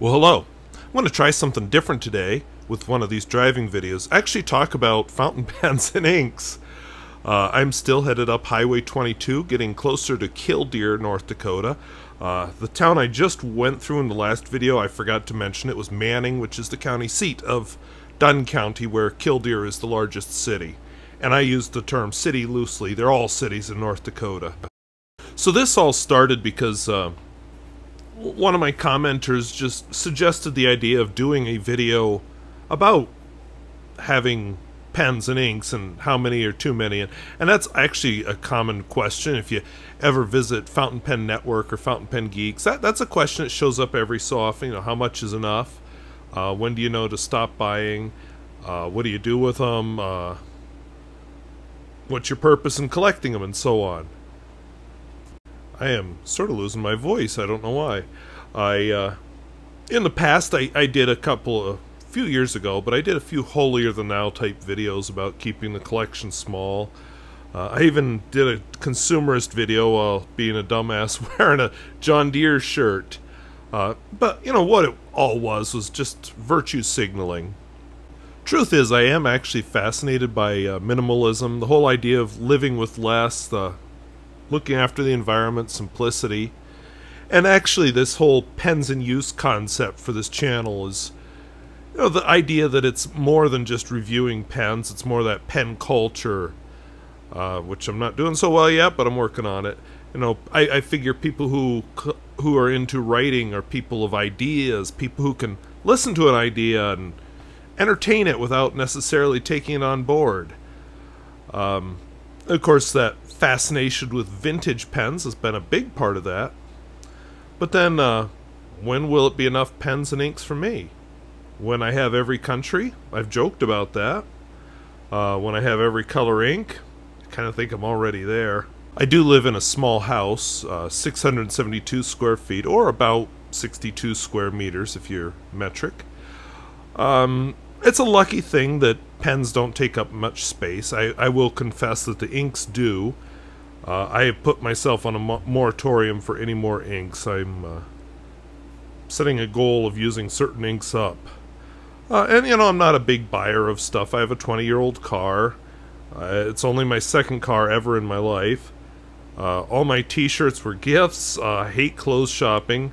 Well, hello. I'm going to try something different today with one of these driving videos. Actually talk about fountain pens and inks. I'm still headed up Highway 22, getting closer to Killdeer, North Dakota. The town I just went through in the last video, I forgot to mention, it was Manning, which is the county seat of Dunn County, where Killdeer is the largest city. And I use the term city loosely. They're all cities in North Dakota. So this all started because one of my commenters just suggested the idea of doing a video about having pens and inks and how many are too many, and that's actually a common question. If you ever visit Fountain Pen Network or Fountain Pen Geeks, that's a question that shows up every so often. You know, how much is enough? When do you know to stop buying? What do you do with them? What's your purpose in collecting them, and so on. I am sort of losing my voice. I don't know why. In the past, I did a few years ago, but I did a few holier-than-thou type videos about keeping the collection small. I even did a consumerist video while being a dumbass wearing a John Deere shirt. But, you know, what it all was just virtue signaling. Truth is, I am actually fascinated by minimalism, the whole idea of living with less, looking after the environment, simplicity. And actually this whole pens in use concept for this channel is, you know, the idea that it's more than just reviewing pens. It's more that pen culture, which I'm not doing so well yet, but I'm working on it. You know, I figure people who are into writing are people of ideas, people who can listen to an idea and entertain it without necessarily taking it on board. Of course, that fascination with vintage pens has been a big part of that. But then, when will it be enough pens and inks for me? When I have every country? I've joked about that. When I have every color ink? I kind of think I'm already there. I do live in a small house, 672 square feet, or about 62 square meters if you're metric. It's a lucky thing that pens don't take up much space. I will confess that the inks do. I have put myself on a moratorium for any more inks. I'm setting a goal of using certain inks up. And, you know, I'm not a big buyer of stuff. I have a 20-year-old car. It's only my second car ever in my life. All my t-shirts were gifts. I hate clothes shopping.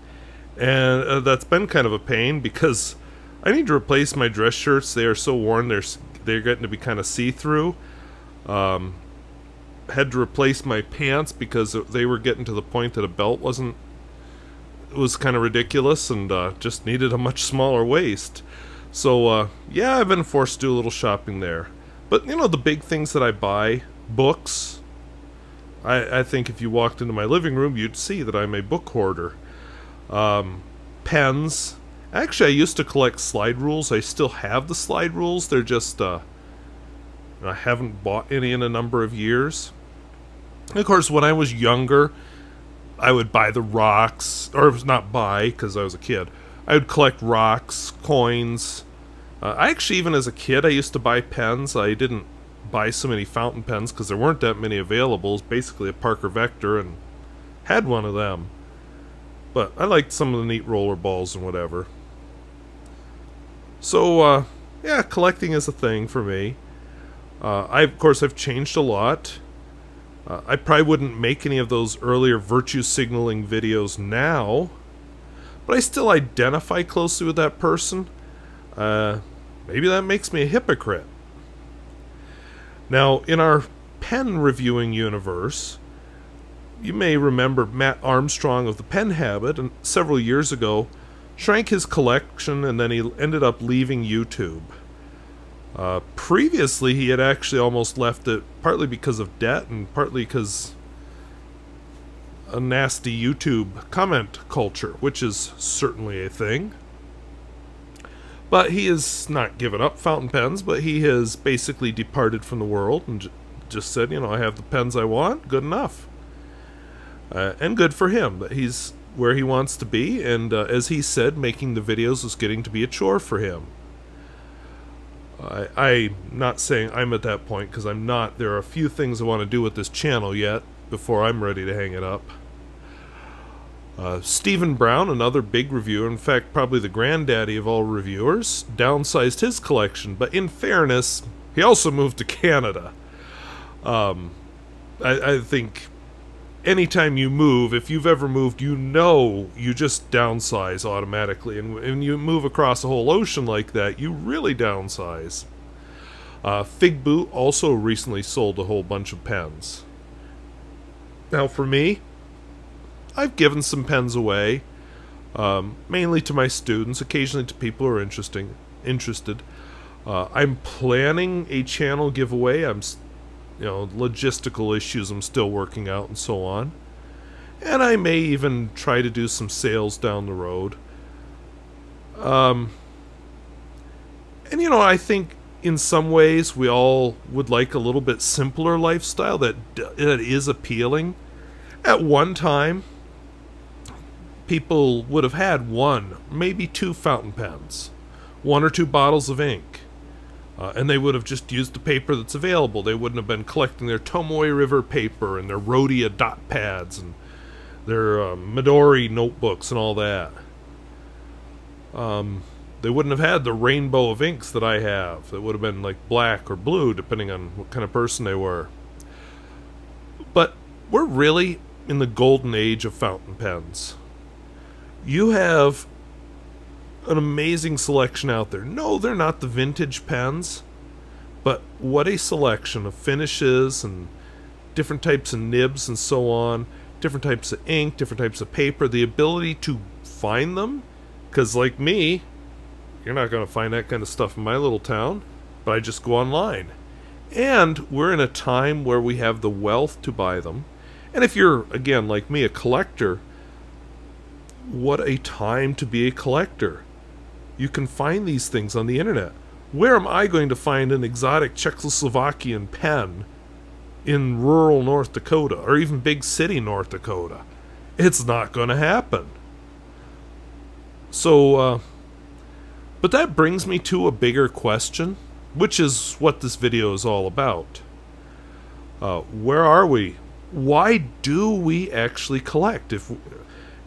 And that's been kind of a pain because I need to replace my dress shirts. They are so worn, they're getting to be kind of see-through. Had to replace my pants because they were getting to the point that a belt was kind of ridiculous, and just needed a much smaller waist. So yeah, I've been forced to do a little shopping there. But you know, the big things that I buy, books. I think if you walked into my living room, you'd see that I'm a book hoarder. Pens. Actually, I used to collect slide rules. I still have the slide rules. They're just, I haven't bought any in a number of years. Of course, when I was younger, I would buy the rocks, or it was not buy, because I was a kid. I would collect rocks, coins. I actually, even as a kid, I used to buy pens. I didn't buy so many fountain pens because there weren't that many available. It was basically a Parker Vector, and had one of them. But I liked some of the neat roller balls and whatever. So, yeah, collecting is a thing for me. Of course, I've changed a lot. I probably wouldn't make any of those earlier virtue signaling videos now, but I still identify closely with that person. Maybe that makes me a hypocrite. Now, in our pen reviewing universe, you may remember Matt Armstrong of the Pen Habit, and several years ago shrank his collection, and then he ended up leaving YouTube. Previously, he had actually almost left it, partly because of debt and partly because a nasty YouTube comment culture, which is certainly a thing. But he has not given up fountain pens, but he has basically departed from the world and just said, you know, I have the pens I want, good enough. And good for him that he's where he wants to be, and as he said, making the videos is getting to be a chore for him. I'm not saying I'm at that point, because I'm not. There are a few things I want to do with this channel yet before I'm ready to hang it up. Stephen Brown, another big reviewer, in fact probably the granddaddy of all reviewers, downsized his collection, but in fairness, he also moved to Canada. I think anytime you move, if you've ever moved, you know you just downsize automatically, and when you move across a whole ocean like that, you really downsize. Fig Boot also recently sold a whole bunch of pens. Now for me, I've given some pens away, mainly to my students, occasionally to people who are interested. I'm planning a channel giveaway. Logistical issues I'm still working out and so on. And I may even try to do some sales down the road. And I think in some ways we all would like a little bit simpler lifestyle that is appealing. At one time, people would have had one, maybe two fountain pens, one or two bottles of ink, and they would have just used the paper that's available. They wouldn't have been collecting their Tomoe River paper and their Rhodia dot pads and their Midori notebooks and all that. They wouldn't have had the rainbow of inks that I have. It would have been like black or blue, depending on what kind of person they were. But we're really in the golden age of fountain pens. You have an amazing selection out there. No, they're not the vintage pens, but what a selection of finishes and different types of nibs and so on, different types of ink, different types of paper, the ability to find them, because like me, you're not going to find that kind of stuff in my little town, but I just go online. And we're in a time where we have the wealth to buy them. And if you're, again, like me, a collector, what a time to be a collector. You can find these things on the internet. Where am I going to find an exotic Czechoslovakian pen in rural North Dakota, or even big city North Dakota? It's not going to happen. So, but that brings me to a bigger question, which is what this video is all about. Where are we? Why do we actually collect?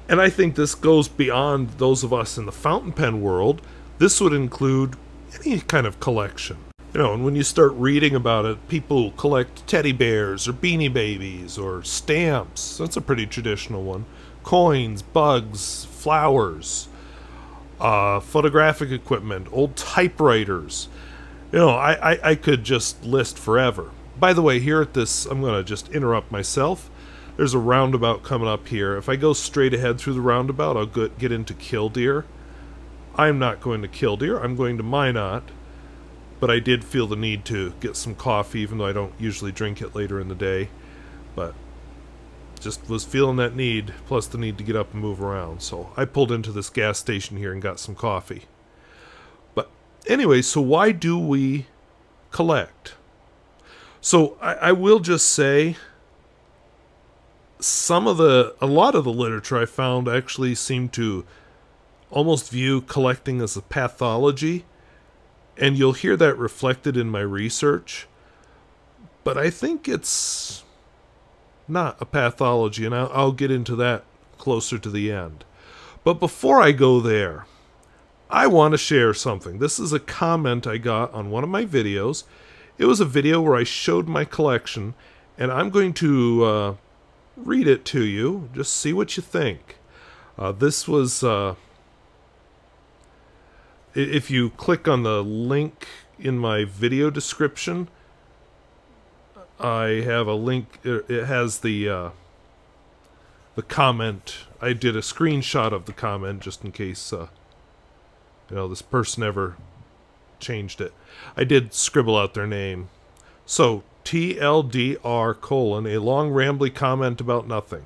And I think this goes beyond those of us in the fountain pen world. This would include any kind of collection. And when you start reading about it, people collect teddy bears or Beanie Babies or stamps. That's a pretty traditional one. Coins, bugs, flowers, photographic equipment, old typewriters. I could just list forever. By the way, here at this, I'm going to just interrupt myself. There's a roundabout coming up here. If I go straight ahead through the roundabout, I'll get into Killdeer. I'm not going to Killdeer. I'm going to Minot. But I did feel the need to get some coffee, even though I don't usually drink it later in the day. But just was feeling that need, plus the need to get up and move around. So I pulled into this gas station here and got some coffee. But anyway, so why do we collect? So I will just say, a lot of the literature I found actually seemed to almost view collecting as a pathology, and you'll hear that reflected in my research. But I think it's not a pathology, and I'll get into that closer to the end. But before I go there, I want to share something. This is a comment I got on one of my videos. It was a video where I showed my collection, and I'm going to read it to you. Just see what you think. This was, if you click on the link in my video description, I have a link. It has the comment. I did a screenshot of the comment just in case this person ever changed it. I did scribble out their name. So TLDR : a long rambly comment about nothing.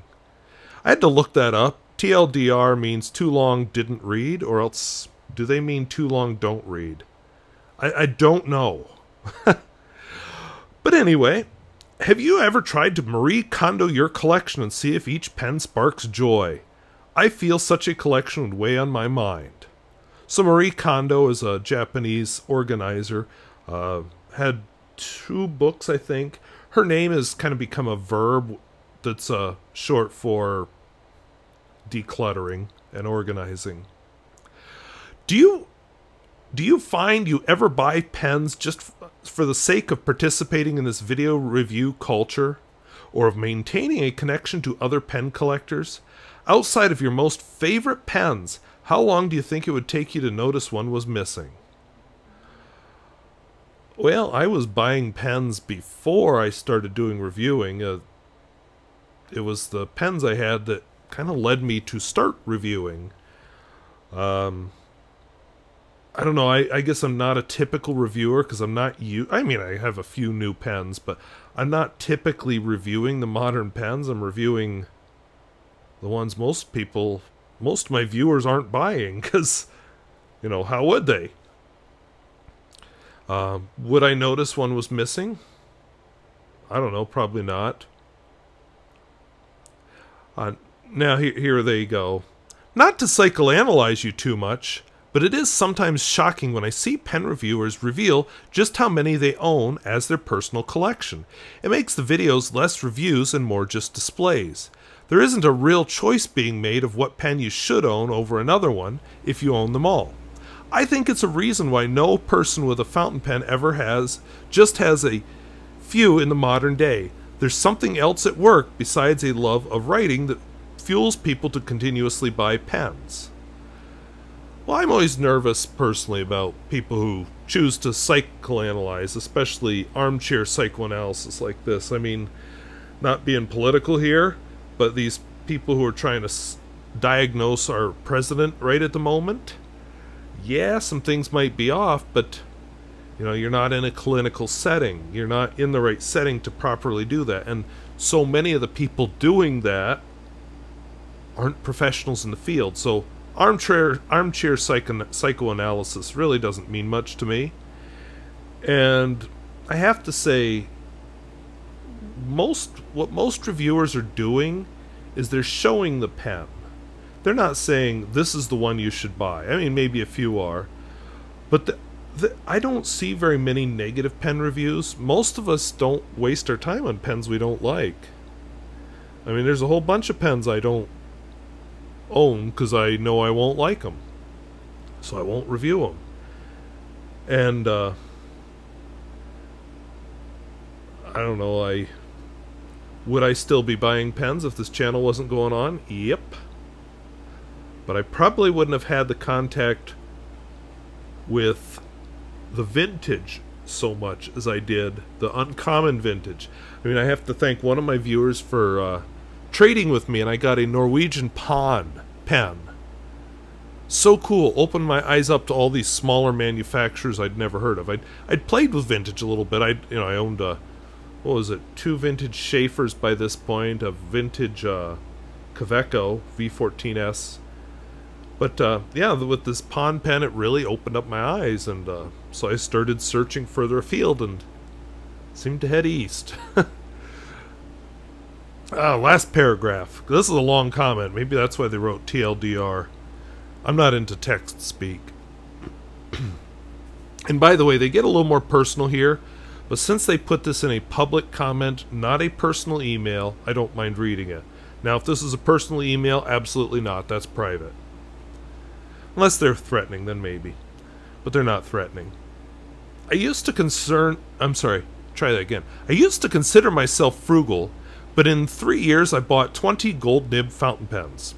I had to look that up. TLDR means too long didn't read, or else do they mean too long don't read? I don't know. But anyway, have you ever tried to Marie Kondo your collection and see if each pen sparks joy? I feel such a collection would weigh on my mind. So Marie Kondo is a Japanese organizer, had 2 books, I think. Her name has kind of become a verb that's short for decluttering and organizing. Do you find you ever buy pens just for the sake of participating in this video review culture, or of maintaining a connection to other pen collectors? Outside of your most favorite pens, how long do you think it would take you to notice one was missing? Well, I was buying pens before I started doing reviewing. It was the pens I had that kind of led me to start reviewing. I don't know, I guess I'm not a typical reviewer because I'm not I mean, I have a few new pens, but I'm not typically reviewing the modern pens. I'm reviewing the ones most of my viewers aren't buying, because, you know, how would they? Would I notice one was missing? I don't know, probably not. Now here they go. Not to psychoanalyze you too much, but it is sometimes shocking when I see pen reviewers reveal just how many they own as their personal collection. It makes the videos less reviews and more just displays. There isn't a real choice being made of what pen you should own over another one if you own them all. I think it's a reason why no person with a fountain pen ever has a few in the modern day. There's something else at work besides a love of writing that fuels people to continuously buy pens. Well, I'm always nervous personally about people who choose to psychoanalyze, especially armchair psychoanalysis like this. I mean, not being political here, but these people who are trying to diagnose our president right at the moment. Yeah, some things might be off, but, you know, you're not in a clinical setting. You're not in the right setting to properly do that. And so many of the people doing that aren't professionals in the field. So armchair psychoanalysis really doesn't mean much to me. And I have to say, what most reviewers are doing is they're showing the pen. They're not saying this is the one you should buy. I mean, maybe a few are, but I don't see very many negative pen reviews. Most of us don't waste our time on pens we don't like. I mean, there's a whole bunch of pens I don't own because I know I won't like them, so I won't review them. And I don't know, would I still be buying pens if this channel wasn't going on? Yep. But I probably wouldn't have had the contact with the vintage so much as I did the uncommon vintage. I mean, I have to thank one of my viewers for trading with me, and I got a Norwegian Pond pen. So cool. Opened my eyes up to all these smaller manufacturers I'd never heard of. I'd played with vintage a little bit. I owned what was it? 2 vintage Schaeffers by this point, a vintage Kaweco V14S. But yeah, with this Pond pen, it really opened up my eyes, and so I started searching further afield and seemed to head east. Last paragraph. This is a long comment. Maybe that's why they wrote TLDR. I'm not into text speak. And by the way, they get a little more personal here, but since they put this in a public comment, not a personal email, I don't mind reading it. Now, if this is a personal email, absolutely not. That's private. Unless they're threatening, then maybe. But they're not threatening. I used to consider myself frugal, but in 3 years I bought 20 gold nib fountain pens.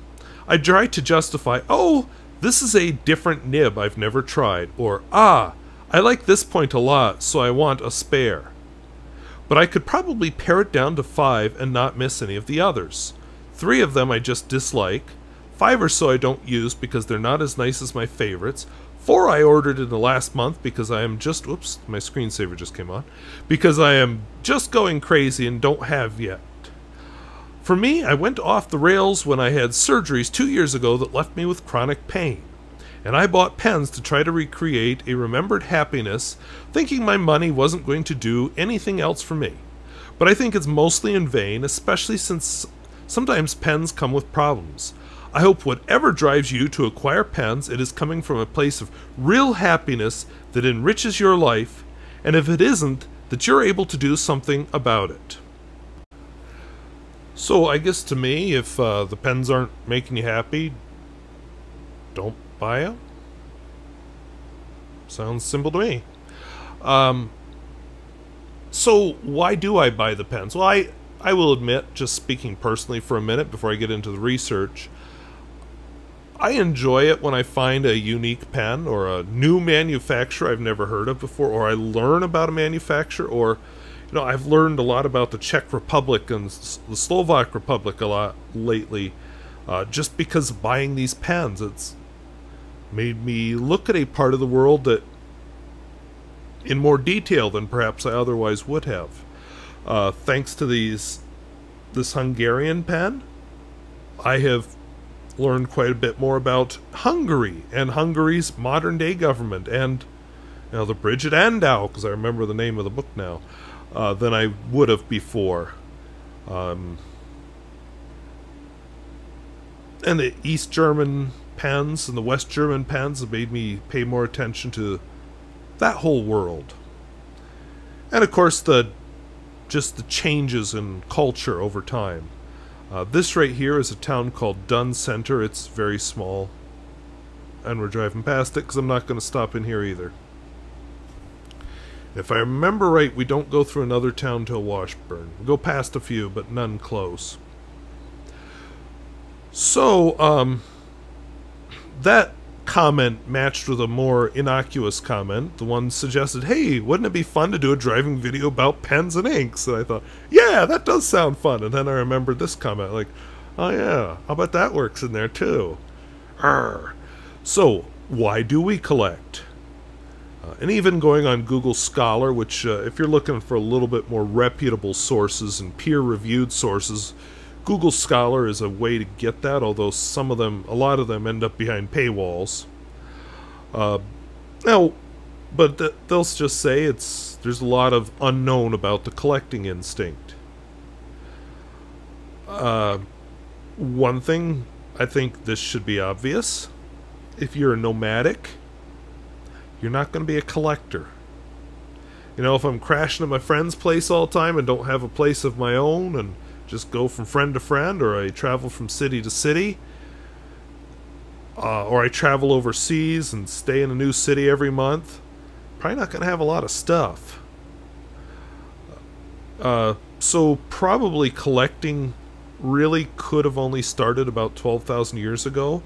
I tried to justify, oh, this is a different nib I've never tried, or, I like this point a lot, so I want a spare. But I could probably pare it down to 5 and not miss any of the others. 3 of them I just dislike. 5 or so I don't use because they're not as nice as my favorites. 4 I ordered in the last month because I am just... Oops, my screensaver just came on. Because I am just going crazy and don't have yet. For me, I went off the rails when I had surgeries 2 years ago that left me with chronic pain. And I bought pens to try to recreate a remembered happiness, thinking my money wasn't going to do anything else for me. But I think it's mostly in vain, especially since sometimes pens come with problems. I hope whatever drives you to acquire pens, it is coming from a place of real happiness that enriches your life, and if it isn't, that you're able to do something about it. So I guess to me, if the pens aren't making you happy, don't buy them. Sounds simple to me. Um, so why do I buy the pens? Well, I will admit, just speaking personally for a minute before I get into the research, I enjoy it when I find a unique pen or a new manufacturer I've never heard of before, or I learn about a manufacturer, or, you know, I've learned a lot about the Czech Republic and the Slovak Republic a lot lately, just because of buying these pens. It's made me look at a part of the world that in more detail than perhaps I otherwise would have. Thanks to this Hungarian pen, I have learned quite a bit more about Hungary and Hungary's modern day government, and, you know, the Bridget Andau, because I remember the name of the book now, than I would have before. And the East German pens and the West German pens have made me pay more attention to that whole world. And of course just the changes in culture over time. This right here is a town called Dunn Center. It's very small, and we're driving past it because I'm not going to stop in here either. If I remember right, we don't go through another town till Washburn. We go past a few, but none close. So, that comment matched with a more innocuous comment. The one suggested, hey, wouldn't it be fun to do a driving video about pens and inks? And I thought, yeah, that does sound fun. And then I remembered this comment, like, oh yeah, how about that works in there too? Arr. So, why do we collect? And even going on Google Scholar, which if you're looking for a little bit more reputable sources and peer-reviewed sources, Google Scholar is a way to get that, although a lot of them end up behind paywalls. Now, but they'll just say there's a lot of unknown about the collecting instinct. One thing, I think this should be obvious. If you're a nomadic, you're not going to be a collector. You know, if I'm crashing at my friend's place all the time and don't have a place of my own and just go from friend to friend, or I travel from city to city, or I travel overseas and stay in a new city every month, probably not going to have a lot of stuff. So probably collecting really could have only started about 12,000 years ago,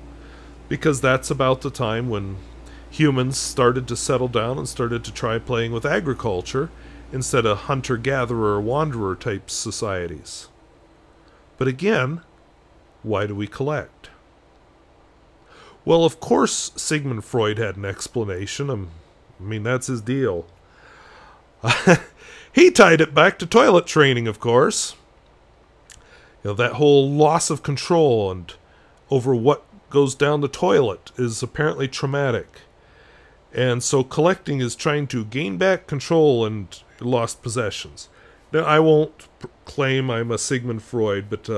because that's about the time when humans started to settle down and started to try playing with agriculture instead of hunter-gatherer, wanderer type societies. But again, why do we collect? Well, of course, Sigmund Freud had an explanation. I mean, that's his deal. He tied it back to toilet training, of course. You know, that whole loss of control and over what goes down the toilet is apparently traumatic. And so collecting is trying to gain back control and lost possessions. Now, I won't claim I'm a Sigmund Freud, but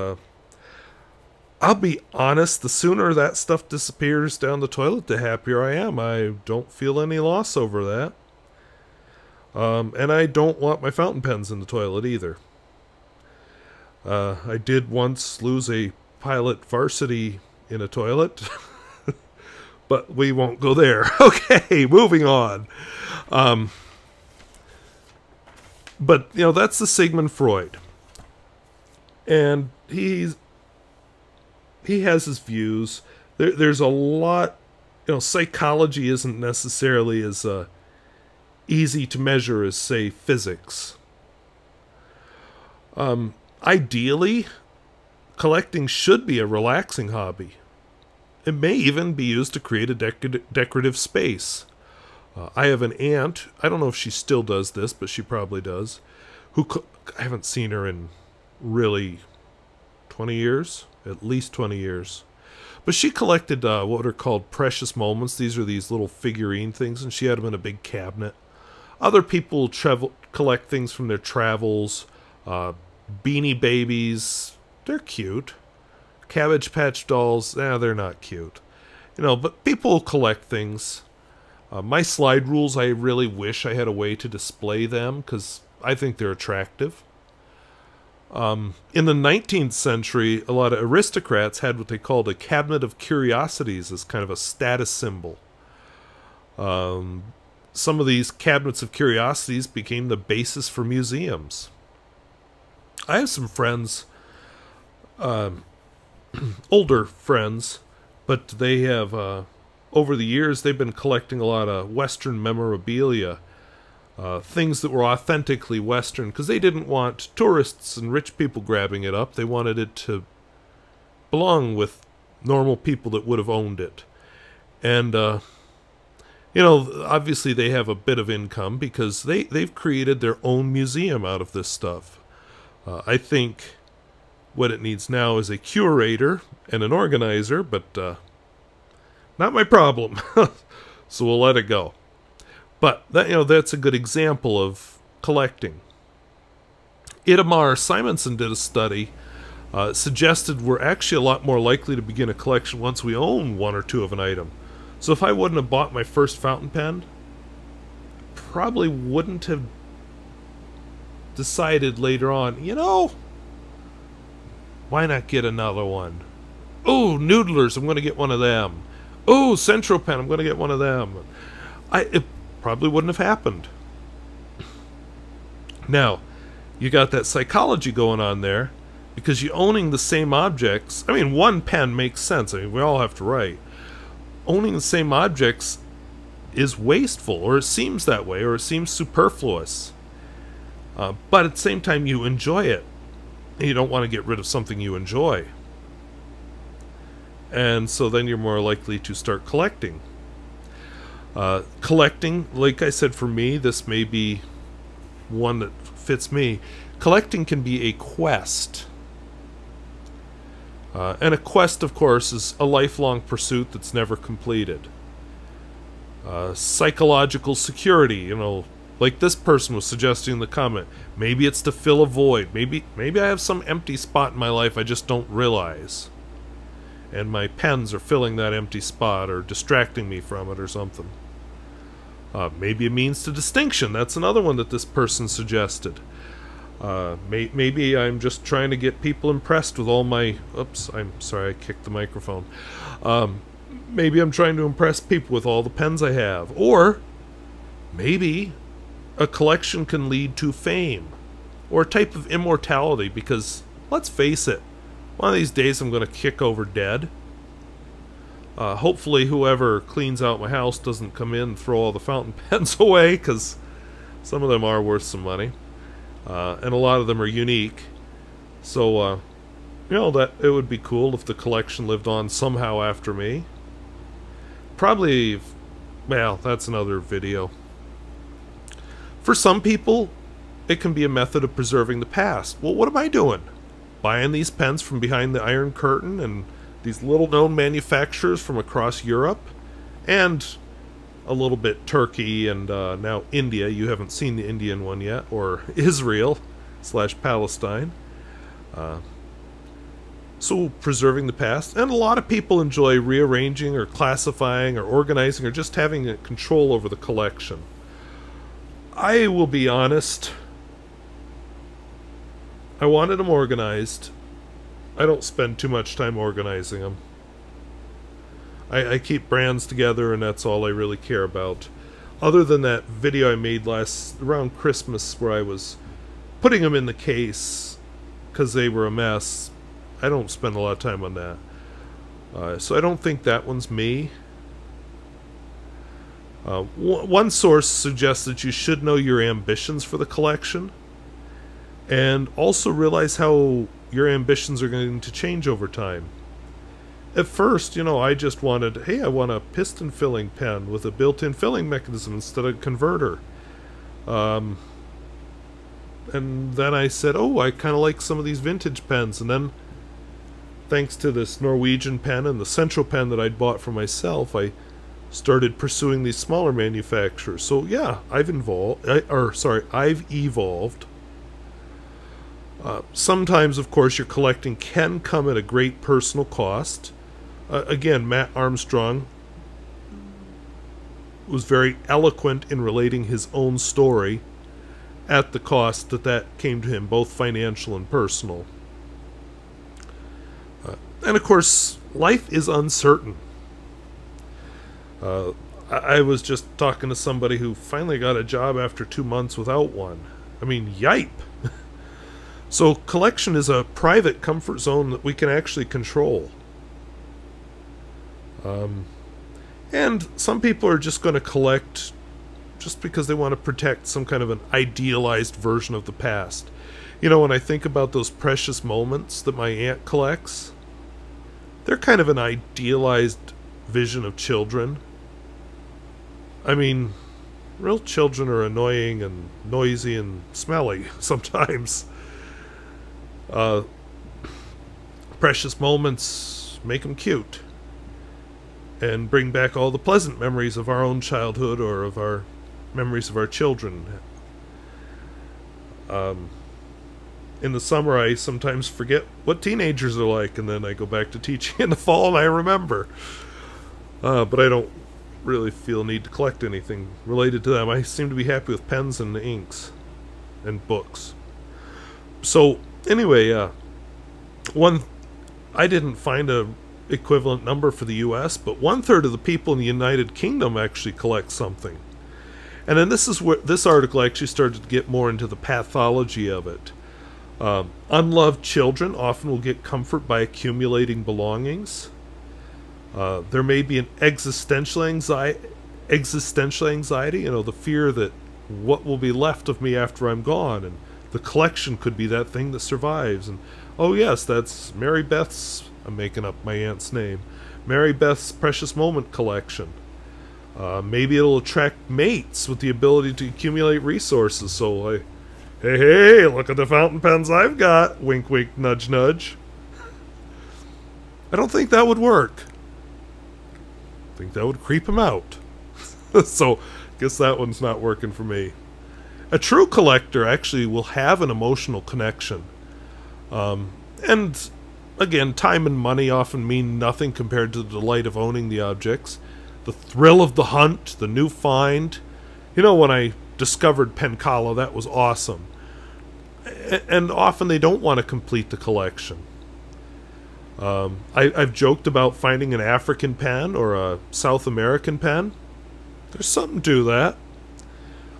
I'll be honest, the sooner that stuff disappears down the toilet, the happier I am. I don't feel any loss over that. And I don't want my fountain pens in the toilet either. I did once lose a pilot varsity in a toilet, but we won't go there. Okay, moving on. But, you know, that's the Sigmund Freud. And he has his views. There's a lot, you know, psychology isn't necessarily as easy to measure as, say, physics. Ideally, collecting should be a relaxing hobby. It may even be used to create a decorative space. I have an aunt, I don't know if she still does this, but she probably does, I haven't seen her in really 20 years, at least 20 years. But she collected what are called precious moments. These are these little figurine things, and she had them in a big cabinet. Other people collect things from their travels. Beanie Babies, they're cute. Cabbage Patch Dolls, they're not cute. You know, but people collect things. My slide rules, I really wish I had a way to display them, because I think they're attractive. In the 19th century, a lot of aristocrats had what they called a cabinet of curiosities as kind of a status symbol. Some of these cabinets of curiosities became the basis for museums. I have some friends, older friends, but they have, over the years, they've been collecting a lot of Western memorabilia, things that were authentically Western, because they didn't want tourists and rich people grabbing it up. They wanted it to belong with normal people that would have owned it. And, you know, obviously they have a bit of income because they've created their own museum out of this stuff. I think what it needs now is a curator and an organizer, but not my problem. So we'll let it go. But that, you know, that's a good example of collecting. Itamar Simonson did a study, suggested we're actually a lot more likely to begin a collection once we own one or two of an item. So if I wouldn't have bought my first fountain pen, probably wouldn't have decided later on, you know, why not get another one? Oh, Noodlers, I'm going to get one of them. Oh, Central Pen, I'm going to get one of them. It probably wouldn't have happened. Now, you got that psychology going on there, because you owning the same objects, I mean, one pen makes sense. I mean, we all have to write. Owning the same objects is wasteful, or it seems that way, or it seems superfluous. But at the same time, you enjoy it. And you don't want to get rid of something you enjoy. And so then you're more likely to start collecting. Collecting, like I said, for me, this may be one that fits me. Collecting can be a quest. And a quest, of course, is a lifelong pursuit that's never completed. Psychological security, you know, like this person was suggesting in the comment. Maybe it's to fill a void. Maybe I have some empty spot in my life I just don't realize. And my pens are filling that empty spot or distracting me from it or something. Maybe a means to distinction. That's another one that this person suggested. Maybe I'm just trying to get people impressed with all my... Oops, I'm sorry, I kicked the microphone. Maybe I'm trying to impress people with all the pens I have. Or maybe a collection can lead to fame. Or a type of immortality, because, let's face it, one of these days I'm going to kick over dead. Hopefully whoever cleans out my house doesn't come in and throw all the fountain pens away, because some of them are worth some money. And a lot of them are unique. So, you know, that it would be cool if the collection lived on somehow after me. Probably, well, that's another video. For some people, it can be a method of preserving the past. Well, what am I doing? Buying these pens from behind the Iron Curtain and these little-known manufacturers from across Europe and a little bit Turkey and now India. You haven't seen the Indian one yet, or Israel/Palestine. So preserving the past, and a lot of people enjoy rearranging or classifying or organizing or just having control over the collection. I will be honest, I wanted them organized. I don't spend too much time organizing them. I keep brands together, and that's all I really care about. Other than that video I made around Christmas where I was putting them in the case because they were a mess, I don't spend a lot of time on that. So I don't think that one's me. One source suggests that you should know your ambitions for the collection, and also realize how your ambitions are going to change over time. At first, you know, I just wanted, hey, I want a piston filling pen with a built-in filling mechanism instead of a converter. And then I said, oh, I kind of like some of these vintage pens. And then, thanks to this Norwegian pen and the Central Pen that I'd bought for myself, I started pursuing these smaller manufacturers. So yeah, I've evolved. Sometimes, of course, your collecting can come at a great personal cost. Again, Matt Armstrong was very eloquent in relating his own story at the cost that came to him, both financial and personal. And of course, life is uncertain. I was just talking to somebody who finally got a job after 2 months without one. I mean, yipe! So collection is a private comfort zone that we can actually control. And some people are just going to collect just because they want to protect some kind of an idealized version of the past. You know, when I think about those precious moments that my aunt collects, they're kind of an idealized vision of children. I mean, real children are annoying and noisy and smelly sometimes. Precious moments make them cute and bring back all the pleasant memories of our own childhood or of our memories of our children. In the summer, I sometimes forget what teenagers are like, and then I go back to teaching in the fall and I remember. But I don't really feel a need to collect anything related to them. I seem to be happy with pens and inks and books. So anyway, I didn't find a equivalent number for the US, but 1/3 of the people in the United Kingdom actually collect something. And then this is where this article actually started to get more into the pathology of it. Unloved children often will get comfort by accumulating belongings. There may be an existential anxiety, you know, the fear that what will be left of me after I'm gone, and the collection could be that thing that survives. And oh yes, that's Mary Beth's, I'm making up my aunt's name, Mary Beth's Precious Moment collection. Maybe it'll attract mates with the ability to accumulate resources, so hey, look at the fountain pens I've got, wink wink, nudge nudge. I don't think that would work. I think that would creep him out. So, guess that one's not working for me. A true collector actually will have an emotional connection. And, again, time and money often mean nothing compared to the delight of owning the objects. The thrill of the hunt, the new find. You know, when I discovered Pencala, that was awesome. And often they don't want to complete the collection. I've joked about finding an African pen or a South American pen. There's something to that.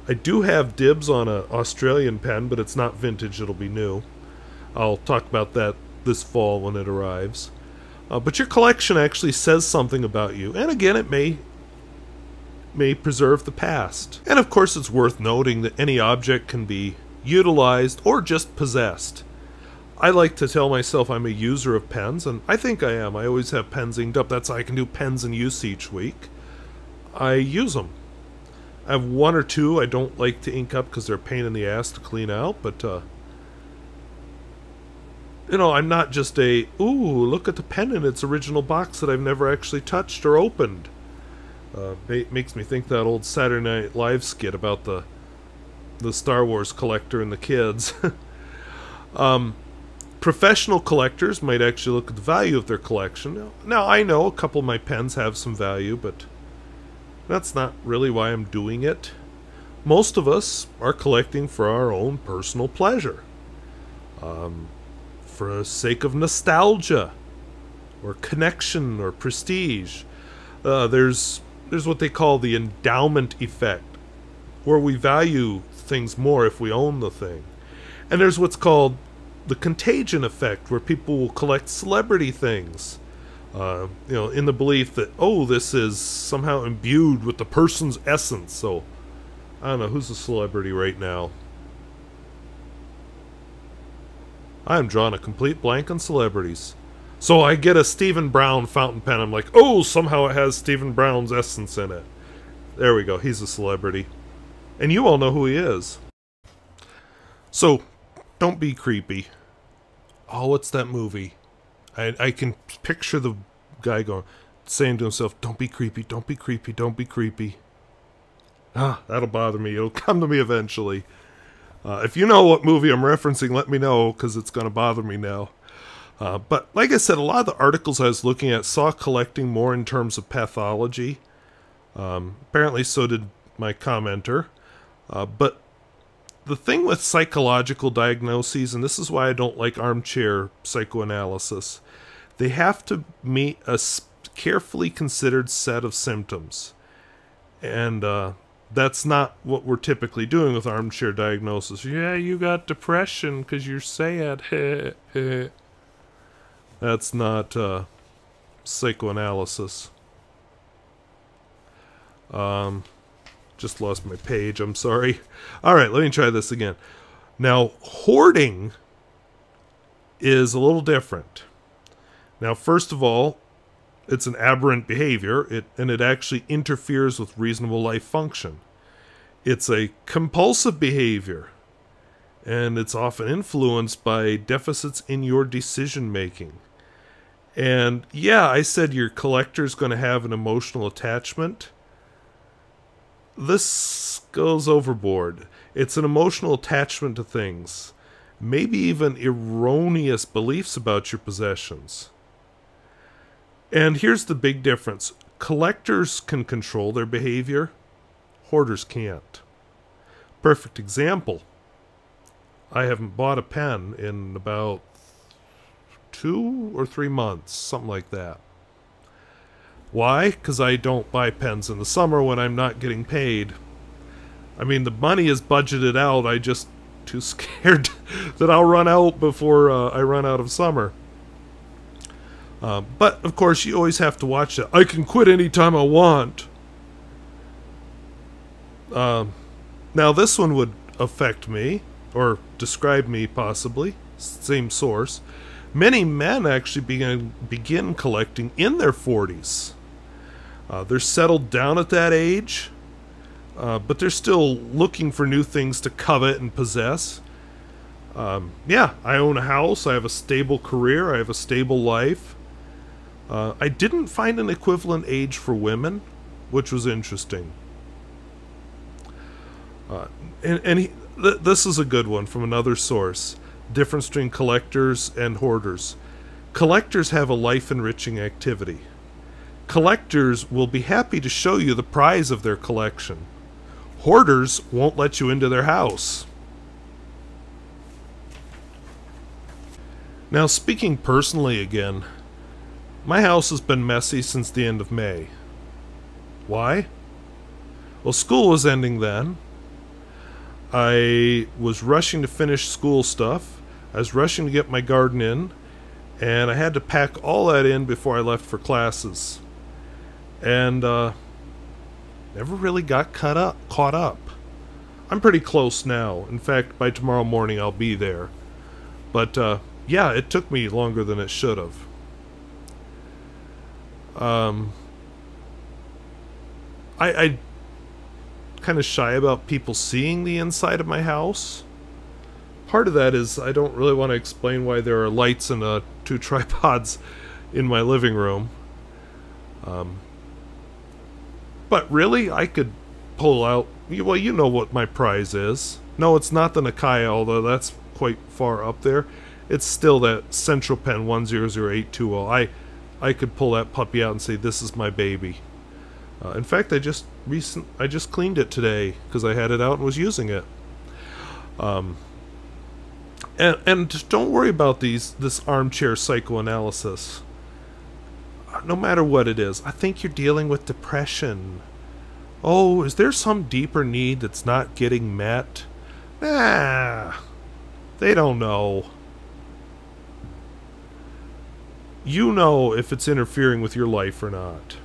I do have dibs on an Australian pen, but it's not vintage, it'll be new. I'll talk about that this fall when it arrives. But your collection actually says something about you, and again, it may preserve the past. And of course, it's worth noting that any object can be utilized or just possessed. I like to tell myself I'm a user of pens, and I think I am. I always have pens inked up. That's how I can do pens in use each week. I use them. I have one or two I don't like to ink up because they're a pain in the ass to clean out, but you know, I'm not just a, ooh, look at the pen in its original box that I've never actually touched or opened. Makes me think that old Saturday Night Live skit about the Star Wars collector and the kids. Professional collectors might actually look at the value of their collection. Now, I know a couple of my pens have some value, but that's not really why I'm doing it. Most of us are collecting for our own personal pleasure. For the sake of nostalgia, or connection, or prestige. There's what they call the endowment effect, where we value things more if we own the thing. And there's what's called the contagion effect, where people will collect celebrity things, you know, in the belief that, oh, this is somehow imbued with the person's essence. So, I don't know, who's a celebrity right now? I'm drawing a complete blank on celebrities. So I get a Stephen Brown fountain pen, I'm like, oh, somehow it has Stephen Brown's essence in it. There we go, he's a celebrity. And you all know who he is. So, don't be creepy. Oh, what's that movie? I can picture the guy saying to himself, don't be creepy, don't be creepy, don't be creepy. Ah, that'll bother me. It'll come to me eventually. If you know what movie I'm referencing, let me know, because it's going to bother me now. But like I said, a lot of the articles I was looking at saw collecting more in terms of pathology. Apparently so did my commenter. But the thing with psychological diagnoses, and this is why I don't like armchair psychoanalysis, they have to meet a carefully considered set of symptoms. And that's not what we're typically doing with armchair diagnosis. Yeah, you got depression because you're sad. That's not psychoanalysis. Just lost my page, I'm sorry. Alright, let me try this again. Now, hoarding is a little different. Now, first of all, it's an aberrant behavior, and it actually interferes with reasonable life function. It's a compulsive behavior, and it's often influenced by deficits in your decision-making. And yeah, I said your collector's going to have an emotional attachment. This goes overboard. It's an emotional attachment to things, maybe even erroneous beliefs about your possessions. And here's the big difference. Collectors can control their behavior. Hoarders can't. Perfect example. I haven't bought a pen in about 2 or 3 months, something like that. Why? Because I don't buy pens in the summer when I'm not getting paid. I mean, the money is budgeted out. I just too scared that I'll run out before I run out of summer. But, of course, you always have to watch that. I can quit anytime I want. Now, this one would affect me, or describe me, possibly. Same source. Many men actually begin collecting in their 40s. They're settled down at that age, but they're still looking for new things to covet and possess. Yeah, I own a house, I have a stable career, I have a stable life. I didn't find an equivalent age for women, which was interesting. This is a good one from another source. Difference between collectors and hoarders. Collectors have a life-enriching activity. Collectors will be happy to show you the prize of their collection. Hoarders won't let you into their house. Now, speaking personally again, my house has been messy since the end of May. Why? Well, school was ending then. I was rushing to finish school stuff. I was rushing to get my garden in, and I had to pack all that in before I left for classes. And never really got caught up. I'm pretty close now. In fact, by tomorrow morning I'll be there. But yeah, it took me longer than it should have. I kind of shy about people seeing the inside of my house. Part of that is I don't really want to explain why there are lights and 2 tripods in my living room. But really, I could pull out... Well, you know what my prize is. No, it's not the Nakaya, although that's quite far up there. It's still that Central Pen 100820. I could pull that puppy out and say, this is my baby. In fact, I just cleaned it today because I had it out and was using it. And don't worry about this armchair psychoanalysis. No matter what it is, I think you're dealing with depression. Oh, is there some deeper need that's not getting met? Nah, they don't know. You know if it's interfering with your life or not.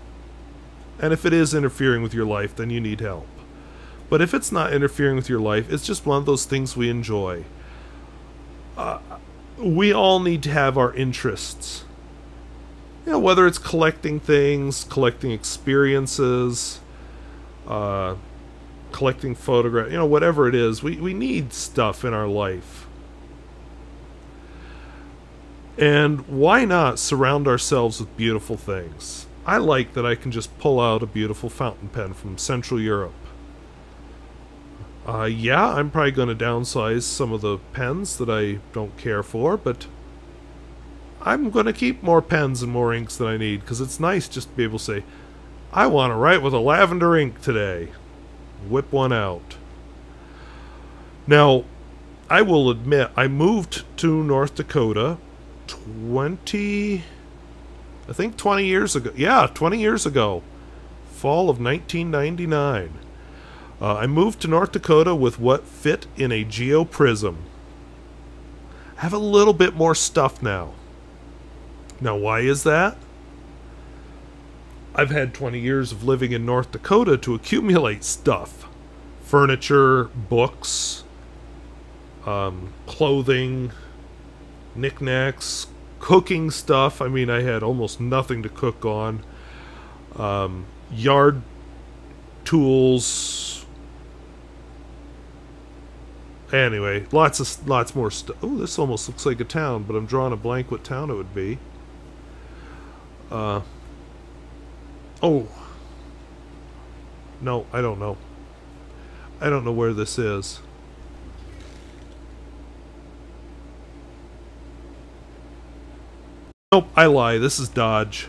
And if it is interfering with your life, then you need help. But if it's not interfering with your life, it's just one of those things we enjoy. We all need to have our interests. You know, whether it's collecting things, collecting experiences, collecting photographs, you know, whatever it is, we need stuff in our life. And why not surround ourselves with beautiful things? I like that I can just pull out a beautiful fountain pen from Central Europe. Yeah, I'm probably going to downsize some of the pens that I don't care for, but I'm going to keep more pens and more inks than I need, because it's nice just to be able to say, I want to write with a lavender ink today. Whip one out. Now, I will admit, I moved to North Dakota 20 years ago. Yeah, 20 years ago. Fall of 1999. I moved to North Dakota with what fit in a GeoPrism. I have a little bit more stuff now. Now, why is that? I've had 20 years of living in North Dakota to accumulate stuff. Furniture, books, clothing, knickknacks, cooking stuff. I mean, I had almost nothing to cook on. Yard tools. Anyway, lots more stuff. Oh, this almost looks like a town, but I'm drawing a blank what town it would be. Oh. No, I don't know. I don't know where this is. Nope, I lie. This is Dodge.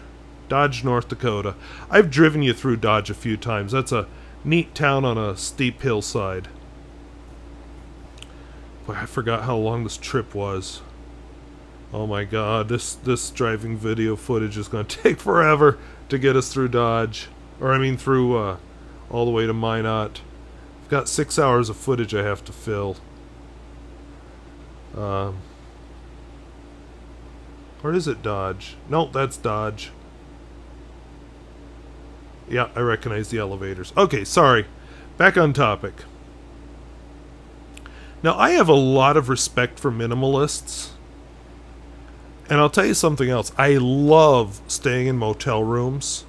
Dodge, North Dakota. I've driven you through Dodge a few times. That's a neat town on a steep hillside. Boy, I forgot how long this trip was. Oh my god, this driving video footage is going to take forever to get us through Dodge. Or I mean through all the way to Minot. I've got 6 hours of footage I have to fill. Or is it Dodge? No, that's Dodge. Yeah, I recognize the elevators. Okay, sorry. Back on topic. Now, I have a lot of respect for minimalists. And I'll tell you something else. I love staying in motel rooms.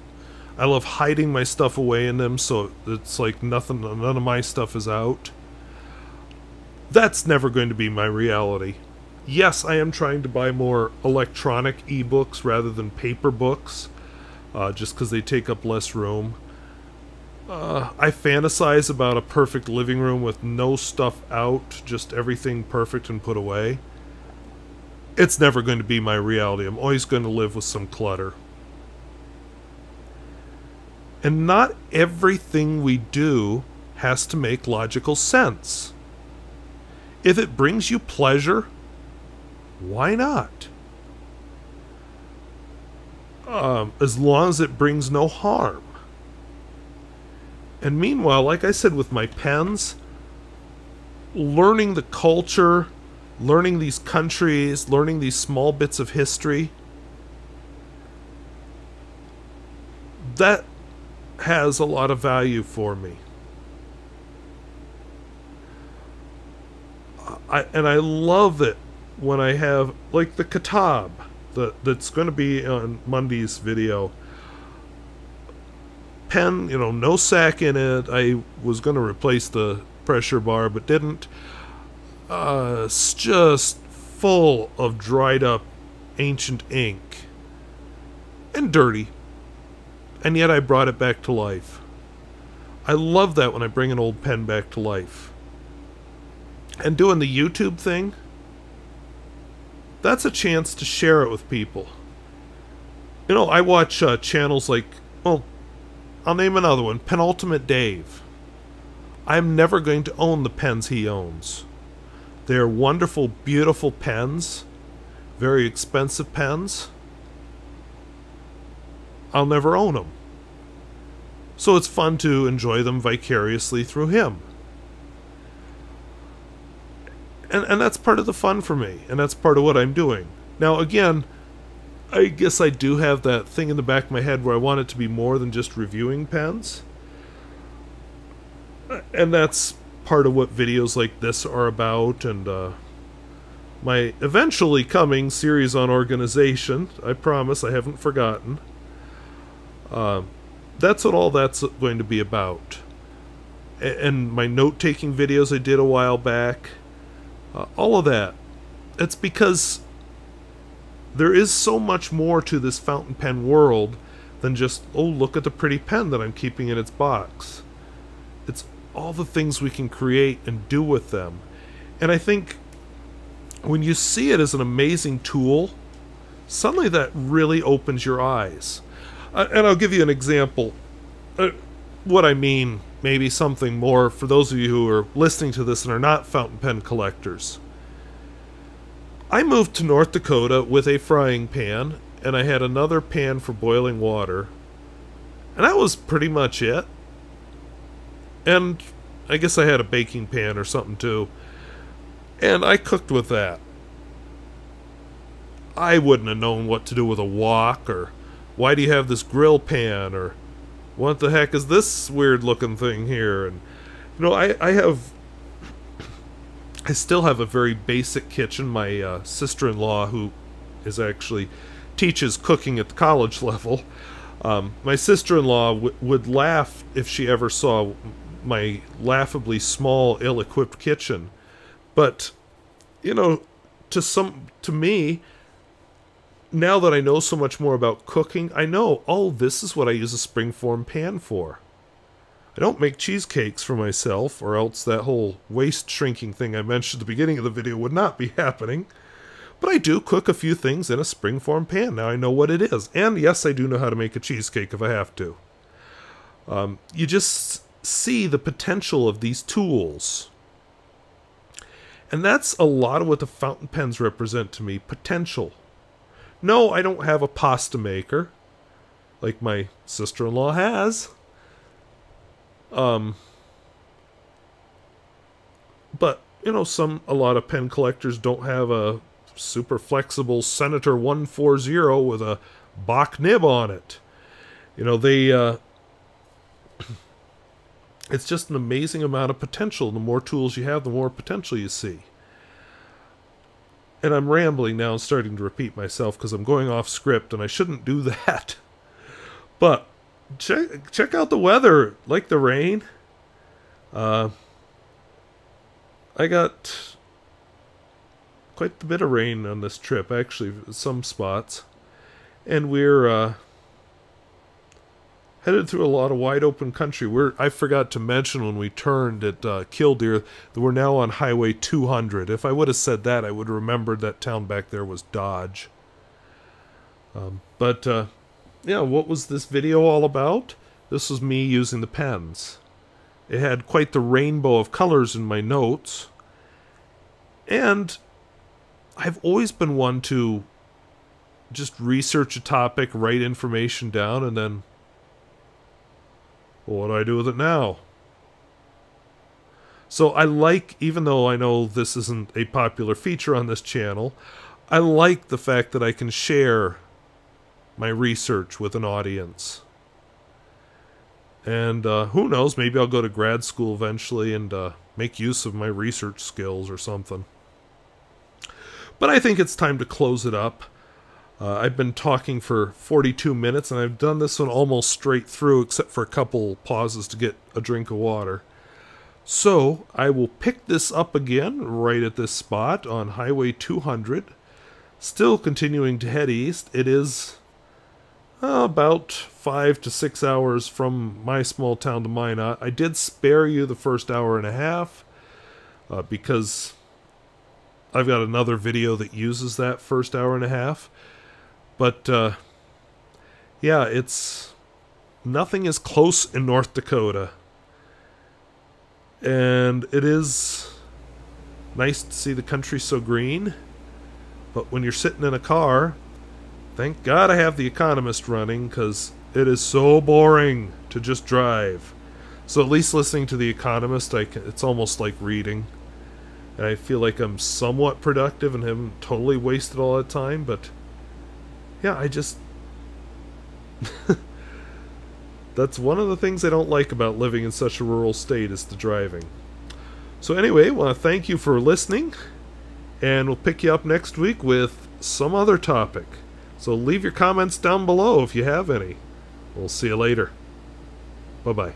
I love hiding my stuff away in them so it's like none of my stuff is out. That's never going to be my reality. Yes, I am trying to buy more electronic ebooks rather than paper books, just because they take up less room. I fantasize about a perfect living room with no stuff out, just everything perfect and put away. It's never going to be my reality. I'm always going to live with some clutter. And not everything we do has to make logical sense. If it brings you pleasure, why not? As long as it brings no harm. And meanwhile, like I said with my pens, learning the culture, learning these countries, learning these small bits of history, that has a lot of value for me. I love it when I have, like the Kitab, that's going to be on Monday's video. Pen, you know, no sack in it. I was going to replace the pressure bar, but didn't. It's just full of dried up ancient ink. And dirty. And yet I brought it back to life. I love that when I bring an old pen back to life. And doing the YouTube thing, that's a chance to share it with people. You know, I watch channels like, well, I'll name another one, Penultimate Dave. I'm never going to own the pens he owns. They're wonderful, beautiful pens. Very expensive pens. I'll never own them. So it's fun to enjoy them vicariously through him. And that's part of the fun for me. And that's part of what I'm doing. Now, again, I guess I do have that thing in the back of my head where I want it to be more than just reviewing pens. And that's part of what videos like this are about. And my eventually coming series on organization. I promise I haven't forgotten. That's what all that's going to be about. And my note-taking videos I did a while back. All of that. It's because there is so much more to this fountain pen world than just, oh, look at the pretty pen that I'm keeping in its box. It's all the things we can create and do with them. And I think when you see it as an amazing tool, suddenly that really opens your eyes. And I'll give you an example. What I mean maybe something more for those of you who are listening to this and are not fountain pen collectors. I moved to North Dakota with a frying pan, and I had another pan for boiling water, and that was pretty much it. And I guess I had a baking pan or something too, and I cooked with that. I wouldn't have known what to do with a wok, or why do you have this grill pan, or what the heck is this weird looking thing here? And you know, I still have a very basic kitchen. My sister-in-law, who is actually teaches cooking at the college level, my sister-in-law would laugh if she ever saw my laughably small, ill-equipped kitchen. But you know, to me, now that I know so much more about cooking, I know, oh, this is what I use a springform pan for. I don't make cheesecakes for myself, or else that whole waist shrinking thing I mentioned at the beginning of the video would not be happening. But I do cook a few things in a springform pan. Now I know what it is. And yes, I do know how to make a cheesecake if I have to. You just see the potential of these tools. And that's a lot of what the fountain pens represent to me. Potential. No, I don't have a pasta maker like my sister-in-law has. But, you know, a lot of pen collectors don't have a super flexible Senator 140 with a Bach nib on it. You know, it's just an amazing amount of potential. The more tools you have, the more potential you see. And I'm rambling now and starting to repeat myself because I'm going off script, and I shouldn't do that. But check out the weather. Like the rain. I got quite a bit of rain on this trip, actually, some spots. And we're headed through a lot of wide open country. I forgot to mention when we turned at Killdeer that we're now on Highway 200. If I would have said that, I would have remembered that town back there was Dodge. Yeah, what was this video all about? This was me using the pens. It had quite the rainbow of colors in my notes. And I've always been one to just research a topic, write information down, and then, well, what do I do with it now? So I like, even though I know this isn't a popular feature on this channel, I like the fact that I can share my research with an audience. And who knows, maybe I'll go to grad school eventually and make use of my research skills or something. But I think it's time to close it up. I've been talking for 42 minutes, and I've done this one almost straight through, except for a couple pauses to get a drink of water. So, I will pick this up again, right at this spot, on Highway 200. Still continuing to head east. It is about 5 to 6 hours from my small town to Minot. I did spare you the first hour and a half, because I've got another video that uses that first hour and a half. But, yeah, nothing is close in North Dakota. And it is nice to see the country so green. But when you're sitting in a car, thank God I have The Economist running, because it is so boring to just drive. So at least listening to The Economist, it's almost like reading. And I feel like I'm somewhat productive and haven't totally wasted all that time, but yeah, that's one of the things I don't like about living in such a rural state, is the driving. So anyway, I want to thank you for listening, and we'll pick you up next week with some other topic. So leave your comments down below if you have any. We'll see you later. Bye-bye.